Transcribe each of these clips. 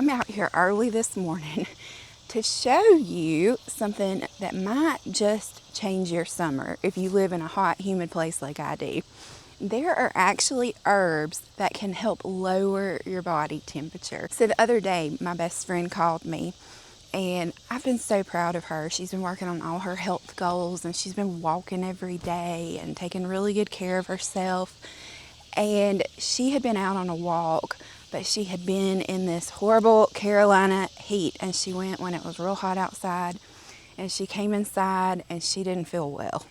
I'm out here early this morning to show you something that might just change your summer if you live in a hot, humid place like I do. There are actually herbs that can help lower your body temperature. So the other day, my best friend called me, and I've been so proud of her. She's been working on all her health goals, and she's been walking every day and taking really good care of herself. And she had been out on a walk, but she had been in this horrible Carolina heat, and she went when it was real hot outside, and she came inside and she didn't feel well.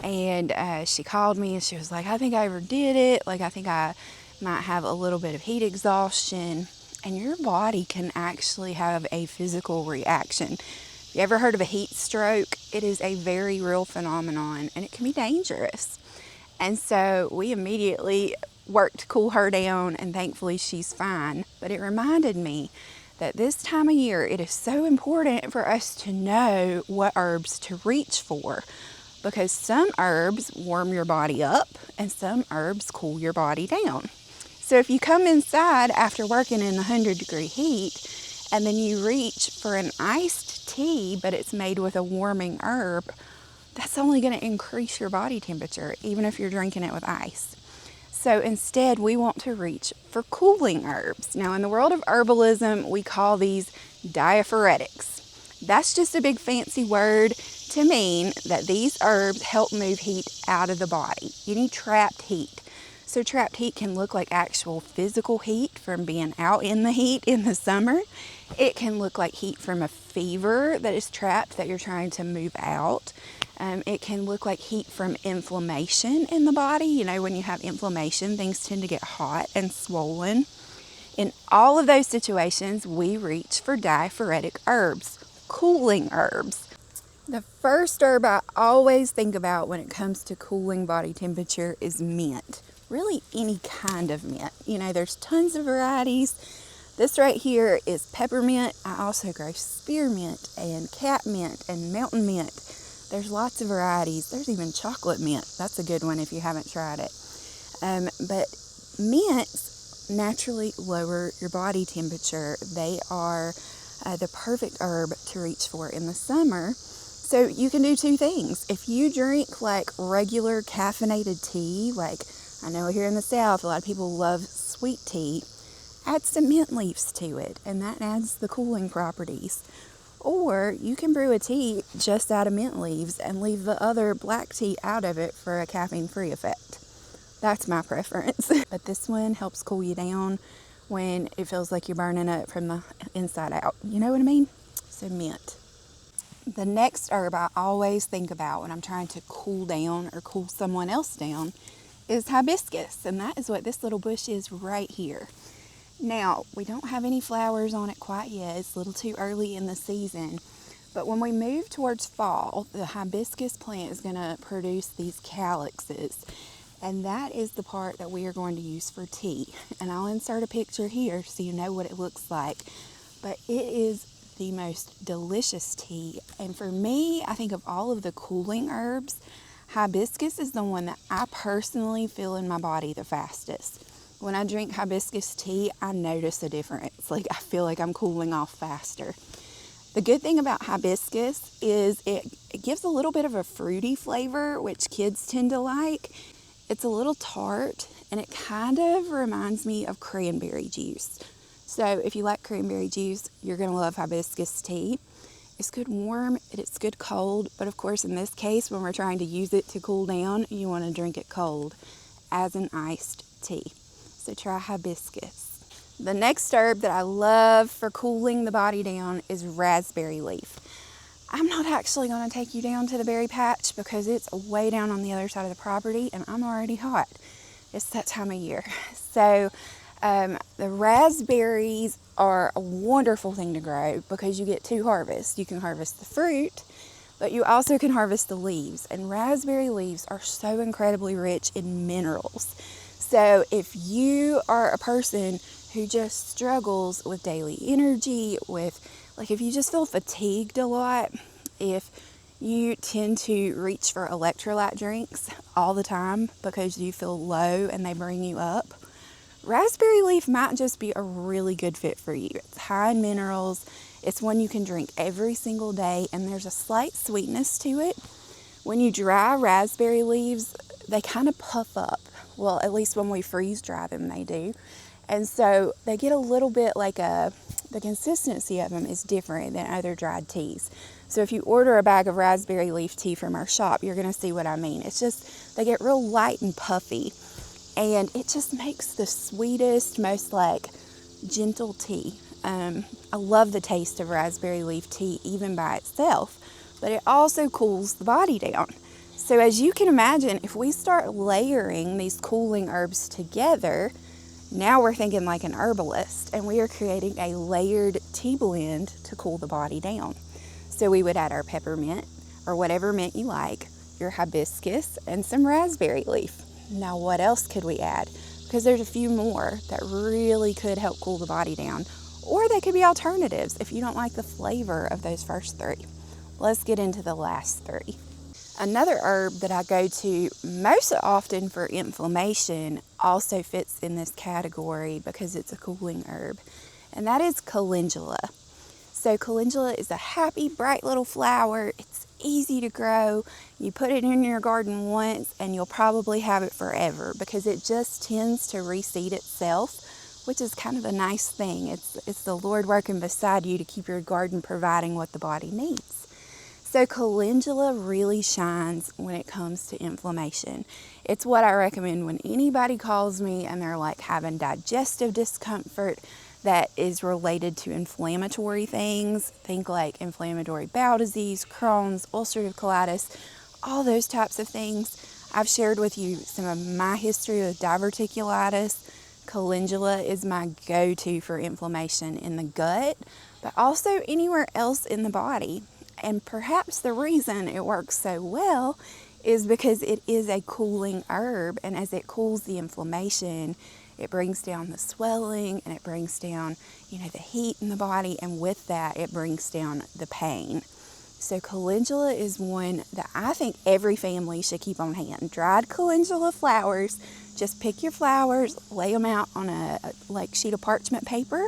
And she called me and she was like, I think I overdid it. Like, I think I might have a little bit of heat exhaustion. And your body can actually have a physical reaction. You ever heard of a heat stroke? It is a very real phenomenon, and it can be dangerous. And so we immediately worked to cool her down, and thankfully she's fine. But it reminded me that this time of year, it is so important for us to know what herbs to reach for, because some herbs warm your body up and some herbs cool your body down. So if you come inside after working in the 100-degree heat and then you reach for an iced tea, but it's made with a warming herb, that's only going to increase your body temperature, even if you're drinking it with ice. So instead, we want to reach for cooling herbs. Now, in the world of herbalism, we call these diaphoretics. That's just a big fancy word to mean that these herbs help move heat out of the body. You need trapped heat. So trapped heat can look like actual physical heat from being out in the heat in the summer. It can look like heat from a fever that is trapped that you're trying to move out. It can look like heat from inflammation in the body. You know, when you have inflammation, things tend to get hot and swollen. In all of those situations, we reach for diaphoretic herbs, cooling herbs. The first herb I always think about when it comes to cooling body temperature is mint. Really any kind of mint. You know, there's tons of varieties. This right here is peppermint. I also grow spearmint and catmint and mountain mint. There's lots of varieties. There's even chocolate mint. That's a good one if you haven't tried it. But mints naturally lower your body temperature. They are the perfect herb to reach for in the summer. So you can do two things. If you drink like regular caffeinated tea, like I know here in the South, a lot of people love sweet tea, add some mint leaves to it, and that adds the cooling properties. Or you can brew a tea just out of mint leaves and leave the other black tea out of it for a caffeine-free effect. That's my preference. But this one helps cool you down when it feels like you're burning up from the inside out. You know what I mean? So mint. The next herb I always think about when I'm trying to cool down or cool someone else down is hibiscus, and that is what this little bush is right here. Now, we don't have any flowers on it quite yet. It's a little too early in the season, but when we move towards fall, the hibiscus plant is going to produce these calyxes, and that is the part that we are going to use for tea. And I'll insert a picture here so you know what it looks like, but it is the most delicious tea. And for me, I think of all of the cooling herbs, hibiscus is the one that I personally feel in my body the fastest. When I drink hibiscus tea, I notice a difference. Like, I feel like I'm cooling off faster. The good thing about hibiscus is it gives a little bit of a fruity flavor, which kids tend to like. It's a little tart, and it kind of reminds me of cranberry juice. So if you like cranberry juice, you're going to love hibiscus tea. It's good warm, it's good cold, but of course in this case, when we're trying to use it to cool down, you want to drink it cold as an iced tea. So try hibiscus. The next herb that I love for cooling the body down is raspberry leaf. I'm not actually going to take you down to the berry patch because it's way down on the other side of the property and I'm already hot. It's that time of year. So the raspberries are a wonderful thing to grow because you get two harvests. You can harvest the fruit, but you also can harvest the leaves. And raspberry leaves are so incredibly rich in minerals. So if you are a person who just struggles with daily energy, if you just feel fatigued a lot, if you tend to reach for electrolyte drinks all the time because you feel low and they bring you up, Raspberry leaf might just be a really good fit for you. It's high in minerals. It's one you can drink every single day, and there's a slight sweetness to it. When you dry raspberry leaves, they kind of puff up. Well, at least when we freeze dry them, they do. And so they get a little bit like the consistency of them is different than other dried teas. So if you order a bag of raspberry leaf tea from our shop, you're going to see what I mean. It's just, they get real light and puffy. And it just makes the sweetest, most like gentle tea. I love the taste of raspberry leaf tea even by itself, but it also cools the body down. So as you can imagine, if we start layering these cooling herbs together, now we're thinking like an herbalist, and we are creating a layered tea blend to cool the body down. So we would add our peppermint, or whatever mint you like, your hibiscus, and some raspberry leaf. Now what else could we add? Because there's a few more that really could help cool the body down. Or they could be alternatives if you don't like the flavor of those first three. Let's get into the last three. Another herb that I go to most often for inflammation also fits in this category because it's a cooling herb, and that is calendula. So calendula is a happy, bright little flower. It's easy to grow. You put it in your garden once and you'll probably have it forever because it just tends to reseed itself, which is kind of a nice thing. It's the Lord working beside you to keep your garden providing what the body needs. So calendula really shines when it comes to inflammation. It's what I recommend when anybody calls me and they're like having digestive discomfort that is related to inflammatory things. Think like inflammatory bowel disease, Crohn's, ulcerative colitis, all those types of things. I've shared with you some of my history with diverticulitis. Calendula is my go-to for inflammation in the gut, but also anywhere else in the body. And perhaps the reason it works so well is because it is a cooling herb, and as it cools the inflammation, it brings down the swelling and it brings down, the heat in the body, and with that, it brings down the pain. So calendula is one that I think every family should keep on hand. Dried calendula flowers, just pick your flowers, lay them out on a sheet of parchment paper,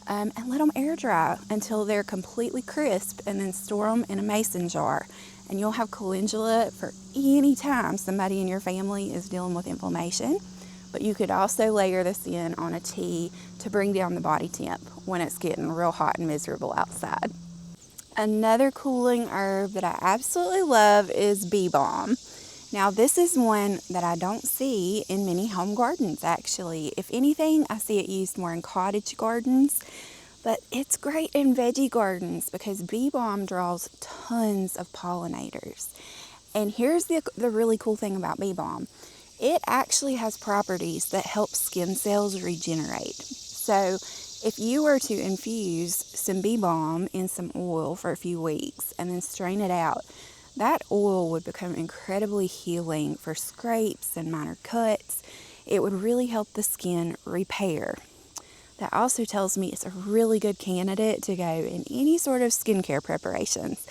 and let them air dry until they're completely crisp, and then store them in a mason jar. And you'll have calendula for any time somebody in your family is dealing with inflammation. But you could also layer this in on a tea to bring down the body temp when it's getting real hot and miserable outside. Another cooling herb that I absolutely love is bee balm. Now this is one that I don't see in many home gardens actually. If anything, I see it used more in cottage gardens, but it's great in veggie gardens because bee balm draws tons of pollinators. And here's the really cool thing about bee balm. It actually has properties that help skin cells regenerate. So if you were to infuse some bee balm in some oil for a few weeks and then strain it out, that oil would become incredibly healing for scrapes and minor cuts. It would really help the skin repair. That also tells me it's a really good candidate to go in any sort of skincare preparations.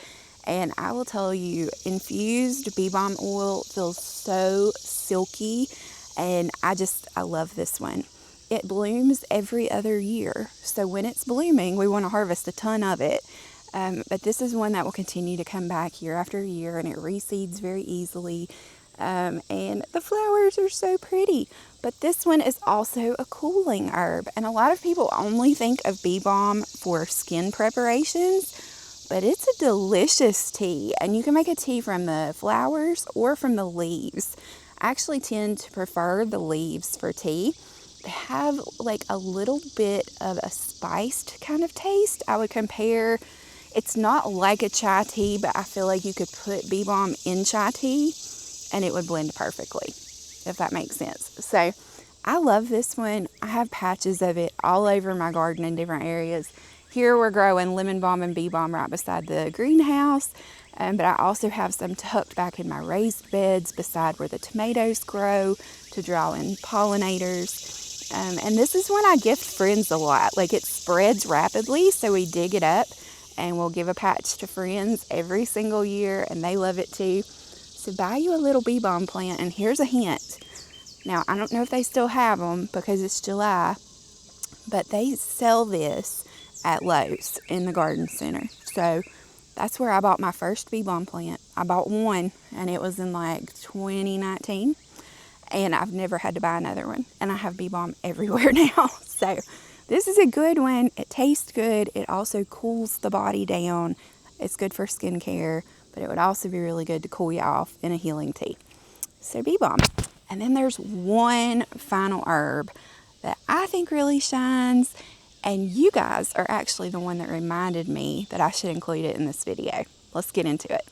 And I will tell you, infused bee balm oil feels so silky, and I love this one. It blooms every other year, so when it's blooming, we want to harvest a ton of it. But this is one that will continue to come back year after year, and it reseeds very easily. And the flowers are so pretty. But this one is also a cooling herb, and a lot of people only think of bee balm for skin preparations. But it's a delicious tea, and you can make a tea from the flowers or from the leaves. I actually tend to prefer the leaves for tea. They have like a little bit of a spiced kind of taste. I would compare, it's not like a chai tea, but I feel like you could put bee balm in chai tea and it would blend perfectly, if that makes sense. So I love this one. I have patches of it all over my garden in different areas. Here we're growing lemon balm and bee balm right beside the greenhouse, but I also have some tucked back in my raised beds beside where the tomatoes grow to draw in pollinators. And this is one I gift friends a lot. Like, it spreads rapidly, so we dig it up and we'll give a patch to friends every single year, and they love it too. So buy you a little bee balm plant, and here's a hint. Now, I don't know if they still have them because it's July, but they sell this at Lowe's in the garden center. So that's where I bought my first bee balm plant. I bought one, and it was in like 2019, and I've never had to buy another one. And I have bee balm everywhere now. So this is a good one. It tastes good. It also cools the body down. It's good for skincare, but it would also be really good to cool you off in a healing tea. So bee balm. And then there's one final herb that I think really shines, and you guys are actually the one that reminded me that I should include it in this video. Let's get into it.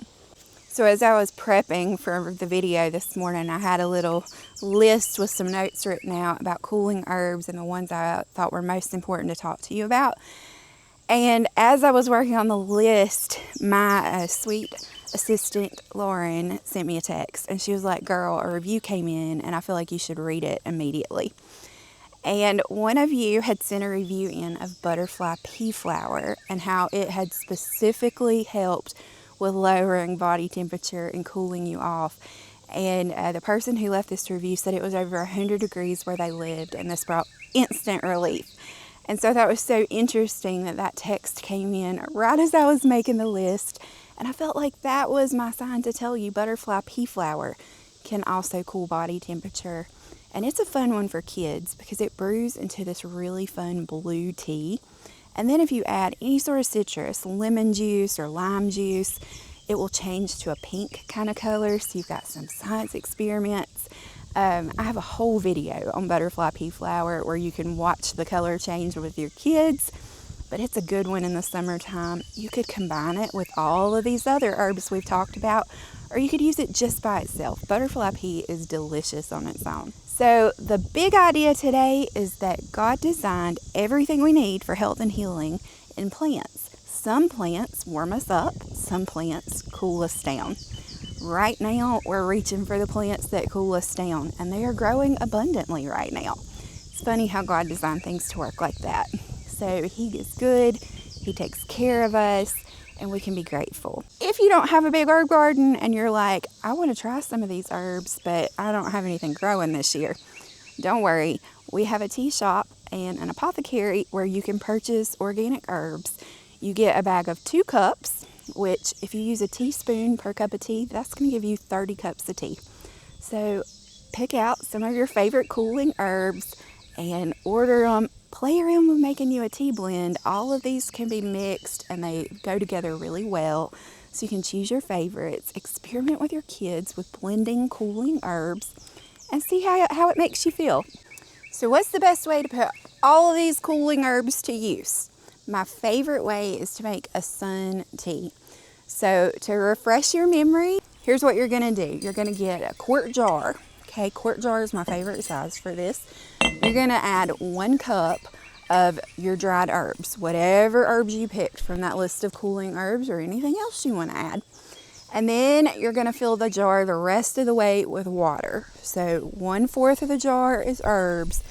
So as I was prepping for the video this morning, I had a little list with some notes written out about cooling herbs and the ones I thought were most important to talk to you about. And as I was working on the list, my sweet assistant Lauren sent me a text, and she was like, girl, a review came in and I feel like you should read it immediately. And one of you had sent a review in of butterfly pea flower and how it had specifically helped with lowering body temperature and cooling you off. And the person who left this review said it was over 100 degrees where they lived, and this brought instant relief. And so that was so interesting that text came in right as I was making the list. And I felt like that was my sign to tell you butterfly pea flower can also cool body temperature. And it's a fun one for kids because it brews into this really fun blue tea. And then if you add any sort of citrus, lemon juice or lime juice, it will change to a pink kind of color. So you've got some science experiments. I have a whole video on butterfly pea flower where you can watch the color change with your kids, but it's a good one in the summertime. You could combine it with all of these other herbs we've talked about, or you could use it just by itself. Butterfly pea is delicious on its own. So the big idea today is that God designed everything we need for health and healing in plants. Some plants warm us up, some plants cool us down. Right now, we're reaching for the plants that cool us down, and they are growing abundantly right now. It's funny how God designed things to work like that. So He is good, He takes care of us, and we can be grateful. If you don't have a big herb garden and you're like, I want to try some of these herbs, but I don't have anything growing this year, don't worry. We have a tea shop and an apothecary where you can purchase organic herbs. You get a bag of 2 cups, which if you use a teaspoon per cup of tea, that's going to give you 30 cups of tea. So pick out some of your favorite cooling herbs and order them. Play around with making you a tea blend. All of these can be mixed and they go together really well. So you can choose your favorites. Experiment with your kids with blending cooling herbs and see how it makes you feel. So what's the best way to put all of these cooling herbs to use? My favorite way is to make a sun tea. So to refresh your memory, here's what you're going to do. You're going to get a quart jar. Okay, quart jar is my favorite size for this. You're going to add 1 cup of your dried herbs, whatever herbs you picked from that list of cooling herbs or anything else you want to add. And then you're going to fill the jar the rest of the way with water. So 1/4 of the jar is herbs.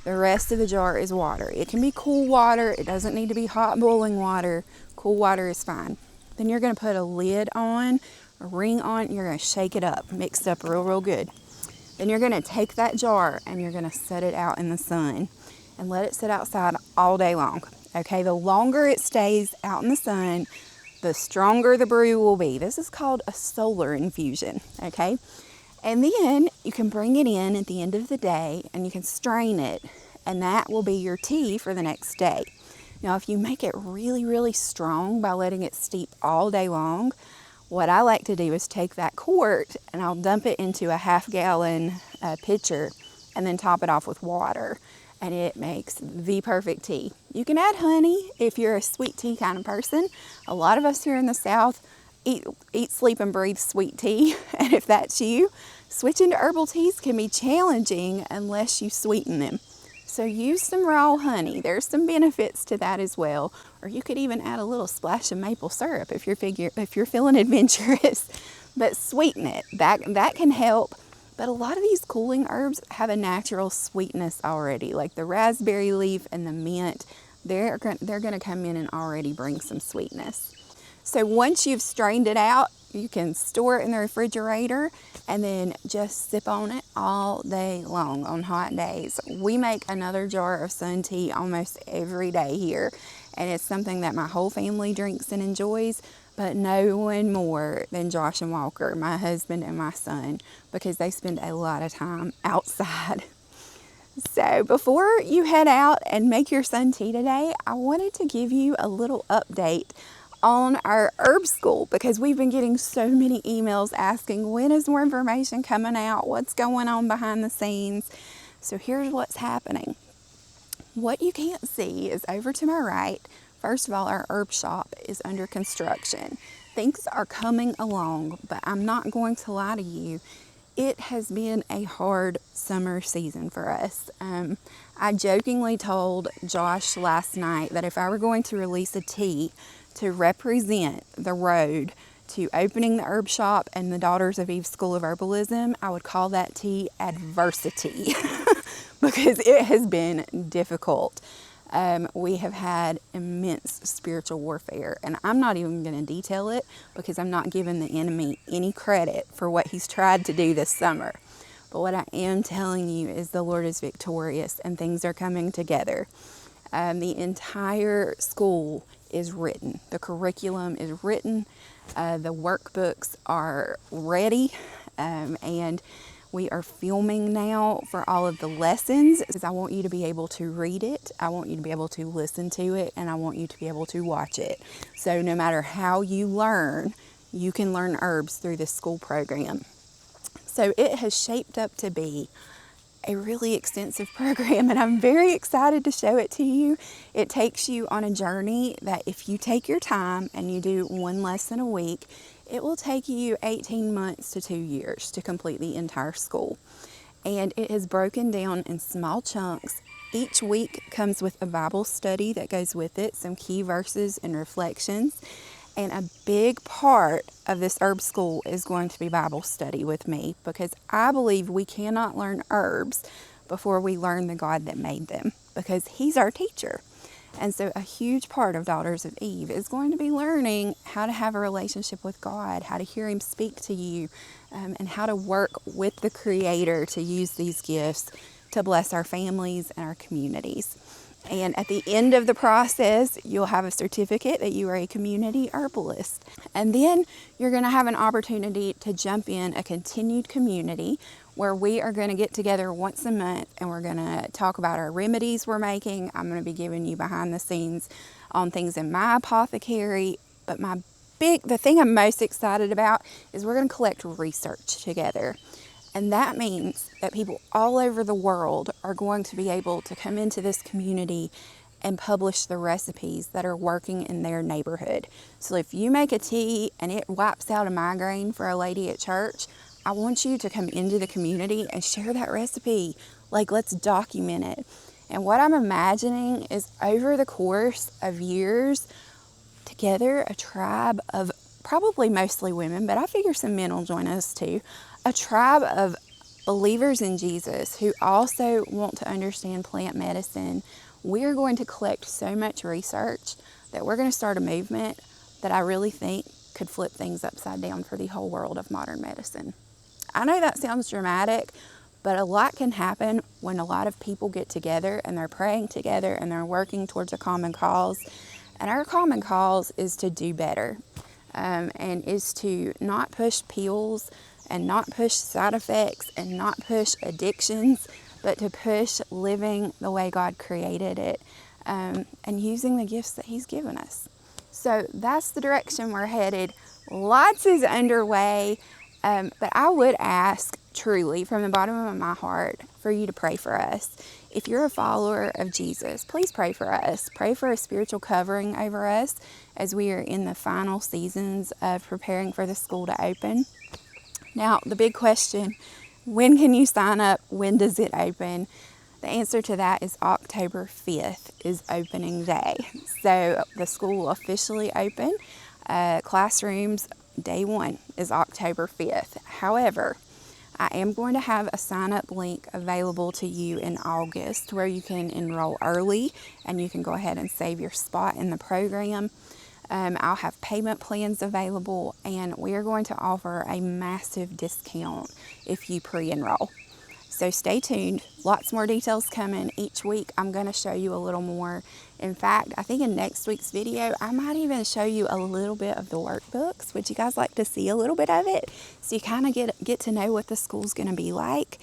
The rest of the jar is water. It can be cool water. It doesn't need to be hot boiling water. Cool water is fine. Then you're going to put a lid on, a ring on. You're going to shake it up, mix it up real good. Then you're going to take that jar and you're going to set it out in the sun and let it sit outside all day long. Okay, the longer it stays out in the sun, the stronger the brew will be. This is called a solar infusion, okay? And then you can bring it in at the end of the day and you can strain it, and that will be your tea for the next day. Now, if you make it really strong by letting it steep all day long, what I like to do is take that quart and I'll dump it into a 1/2 gallon pitcher and then top it off with water. And it makes the perfect tea. You can add honey if you're a sweet tea kind of person. A lot of us here in the South eat, sleep, and breathe sweet tea. And if that's you, switching to herbal teas can be challenging unless you sweeten them. So use some raw honey. There's some benefits to that as well. Or you could even add a little splash of maple syrup if you're feeling adventurous. But sweeten it. That can help. But a lot of these cooling herbs have a natural sweetness already, like the raspberry leaf and the mint. They're going to come in and already bring some sweetness. So once you've strained it out, you can store it in the refrigerator and then just sip on it all day long on hot days. We make another jar of sun tea almost every day here, and it's something that my whole family drinks and enjoys, but no one more than Josh and Walker, my husband and my son, because they spend a lot of time outside. So before you head out and make your sun tea today, I wanted to give you a little update on our herb school, because we've been getting so many emails asking, when is more information coming out? What's going on behind the scenes? So here's what's happening. What you can't see is over to my right. First of all, our herb shop is under construction. Things are coming along, but I'm not going to lie to you. It has been a hard summer season for us. I jokingly told Josh last night that if I were going to release a tea to represent the road to opening the herb shop and the Daughters of Eve School of Herbalism, I would call that tea adversity because it has been difficult. We have had immense spiritual warfare, and I'm not even going to detail it because I'm not giving the enemy any credit for what he's tried to do this summer. But what I am telling you is the Lord is victorious and things are coming together. The entire school is written. The curriculum is written. The workbooks are ready, and we are filming now for all of the lessons, because I want you to be able to read it, I want you to be able to listen to it, and I want you to be able to watch it. So no matter how you learn, you can learn herbs through this school program. So it has shaped up to be a really extensive program, and I'm very excited to show it to you. It takes you on a journey that if you take your time and you do one lesson a week, it will take you 18 months to 2 years to complete the entire school. And it is broken down in small chunks. Each week comes with a Bible study that goes with it, some key verses and reflections. And a big part of this herb school is going to be Bible study with me, because I believe we cannot learn herbs before we learn the God that made them, because He's our teacher. And so a huge part of Daughters of Eve is going to be learning how to have a relationship with God, how to hear Him speak to you, and how to work with the Creator to use these gifts to bless our families and our communities. And at the end of the process, you'll have a certificate that you are a community herbalist. And then you're going to have an opportunity to jump in a continued community where we are going to get together once a month and we're going to talk about our remedies we're making. I'm going to be giving you behind the scenes on things in my apothecary. But the thing I'm most excited about is we're going to collect research together. And that means that people all over the world are going to be able to come into this community and publish the recipes that are working in their neighborhood. So if you make a tea and it wipes out a migraine for a lady at church, I want you to come into the community and share that recipe. Like, let's document it. And what I'm imagining is over the course of years, together, a tribe of probably mostly women, but I figure some men will join us too, a tribe of believers in Jesus who also want to understand plant medicine. We're going to collect so much research that we're going to start a movement that I really think could flip things upside down for the whole world of modern medicine. I know that sounds dramatic, but a lot can happen when a lot of people get together and they're praying together and they're working towards a common cause. And our common cause is to do better, and is to not push pills and not push side effects and not push addictions, but to push living the way God created it, and using the gifts that He's given us. So that's the direction we're headed. Lots is underway, but I would ask truly from the bottom of my heart for you to pray for us. If you're a follower of Jesus, please pray for us. Pray for a spiritual covering over us as we are in the final seasons of preparing for the school to open. Now, the big question, when can you sign up? When does it open? The answer to that is October 5th is opening day. So the school will officially open. Classrooms, day one is October 5th. However, I am going to have a sign-up link available to you in August where you can enroll early and you can go ahead and save your spot in the program. I'll have payment plans available, and we are going to offer a massive discount if you pre-enroll. So stay tuned. Lots more details coming each week. I'm going to show you a little more. In fact, I think in next week's video, I might even show you a little bit of the workbooks. Would you guys like to see a little bit of it? So you kind of get to know what the school's going to be like.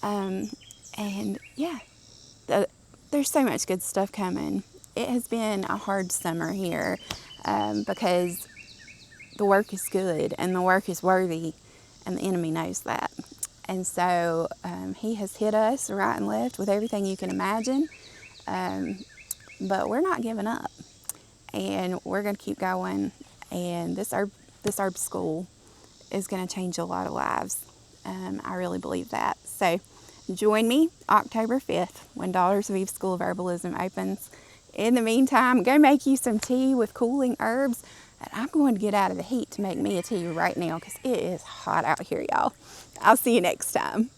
And yeah, there's so much good stuff coming. It has been a hard summer here because the work is good and the work is worthy, and the enemy knows that. And so he has hit us right and left with everything you can imagine. But we're not giving up. And we're going to keep going. And this herb school is going to change a lot of lives. I really believe that. So join me October 5th when Daughters of Eve School of Herbalism opens. In the meantime, go make you some tea with cooling herbs. And I'm going to get out of the heat to make me a tea right now because it is hot out here, y'all. I'll see you next time.